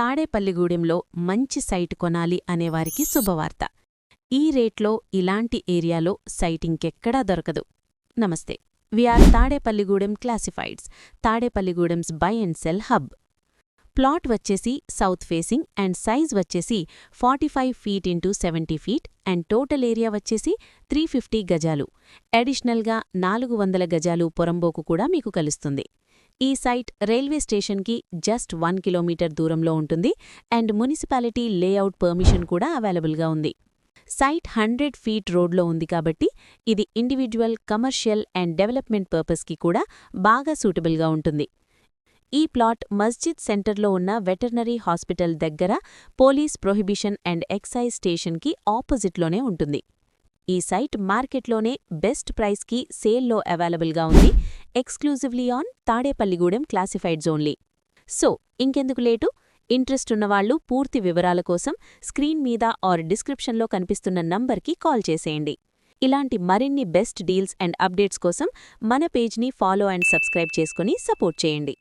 తాడేపల్లిగూడెంలో మంచి సైట్ కొనాలి అనేవారికి శుభవార్త. ఈ రేట్లో ఇలాంటి ఏరియాలో సైట్ ఇంకెక్కడా దొరకదు. నమస్తే, వీఆర్ తాడేపల్లిగూడెం క్లాసిఫైడ్స్, తాడేపల్లిగూడెంస్ buy and sell hub. Plot వచ్చేసి సౌత్ ఫేసింగ్ అండ్ సైజ్ వచ్చేసి 45 feet into 70 feet and total area వచ్చేసి 350 గజాలు. అడిషనల్గా 400 గజాలు పొరంబోకు కూడా మీకు కలుస్తుంది. ఈ సైట్ రైల్వే స్టేషన్కి జస్ట్ 1 కిలోమీటర్ దూరంలో ఉంటుంది అండ్ మున్సిపాలిటీ లేఅవుట్ పర్మిషన్ కూడా అవైలబుల్గా ఉంది. సైట్ 100 ఫీట్ రోడ్లో ఉంది కాబట్టి ఇది ఇండివిడ్యువల్, కమర్షియల్ అండ్ డెవలప్మెంట్ పర్పస్కి కూడా బాగా సూటబుల్గా ఉంటుంది. ఈ ప్లాట్ మస్జిద్ సెంటర్లో ఉన్న వెటర్నరీ హాస్పిటల్ దగ్గర పోలీస్ ప్రొహిబిషన్ అండ్ ఎక్సైజ్ స్టేషన్కి ఆపోజిట్లోనే ఉంటుంది. ఈ సైట్ మార్కెట్లోనే బెస్ట్ ప్రైస్కి సేల్లో అవైలబుల్గా ఉంది, exclusively on Tadepalligudem classifieds only. So ఇంకెందుకు లేటు? ఇంట్రెస్ట్ ఉన్నవాళ్లు పూర్తి వివరాల కోసం స్క్రీన్ మీద ఆర్ డిస్క్రిప్షన్లో కనిపిస్తున్న నంబర్కి కాల్ చేసేయండి. ఇలాంటి మరిన్ని బెస్ట్ డీల్స్ అండ్ అప్డేట్స్ కోసం మన పేజ్ని ఫాలో అండ్ సబ్స్క్రైబ్ చేసుకుని సపోర్ట్ చేయండి.